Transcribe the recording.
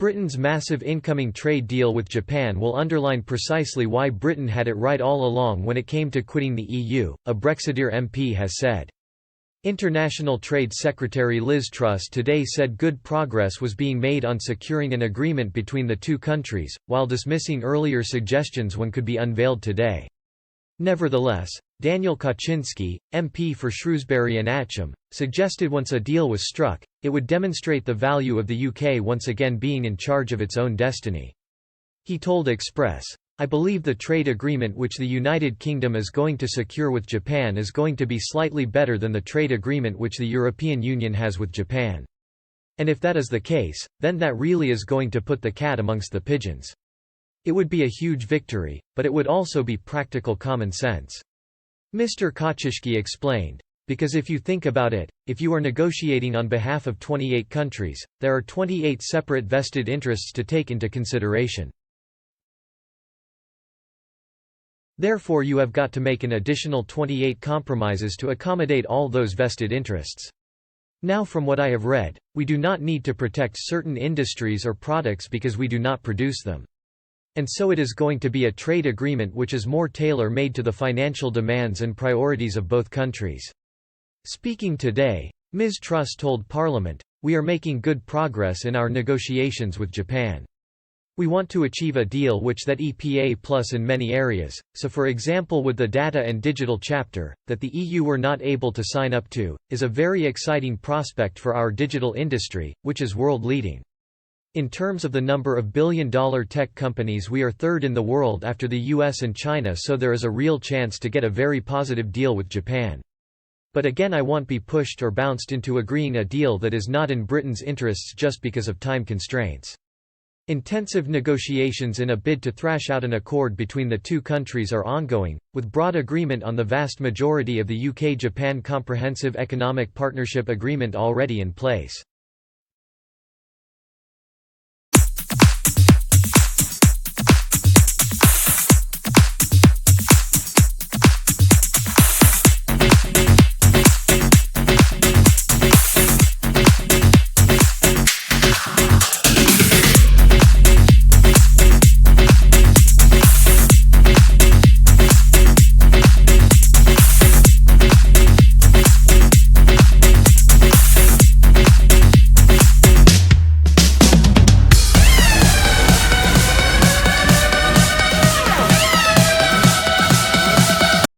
Britain's massive incoming trade deal with Japan will underline precisely why Britain had it right all along when it came to quitting the EU, a Brexiteer MP has said. International Trade Secretary Liz Truss today said good progress was being made on securing an agreement between the two countries, while dismissing earlier suggestions one could be unveiled today. Nevertheless, Daniel Kaczynski, MP for Shrewsbury and Atcham, suggested once a deal was struck, it would demonstrate the value of the UK once again being in charge of its own destiny. He told Express, "I believe the trade agreement which the United Kingdom is going to secure with Japan is going to be slightly better than the trade agreement which the European Union has with Japan. And if that is the case, then that really is going to put the cat amongst the pigeons. It would be a huge victory, but it would also be practical common sense." Mr. Kaczynski explained, "Because if you think about it, if you are negotiating on behalf of 28 countries, there are 28 separate vested interests to take into consideration. Therefore you have got to make an additional 28 compromises to accommodate all those vested interests. Now from what I have read, we do not need to protect certain industries or products because we do not produce them. And so it is going to be a trade agreement which is more tailor-made to the financial demands and priorities of both countries." Speaking today, Ms. Truss told Parliament, "We are making good progress in our negotiations with Japan. We want to achieve a deal which that EPA plus in many areas, so for example with the data and digital chapter, that the EU were not able to sign up to, is a very exciting prospect for our digital industry, which is world-leading. In terms of the number of billion-dollar tech companies we are third in the world after the US and China, so there is a real chance to get a very positive deal with Japan. But again I won't be pushed or bounced into agreeing a deal that is not in Britain's interests just because of time constraints." Intensive negotiations in a bid to thrash out an accord between the two countries are ongoing, with broad agreement on the vast majority of the UK-Japan Comprehensive Economic Partnership Agreement already in place.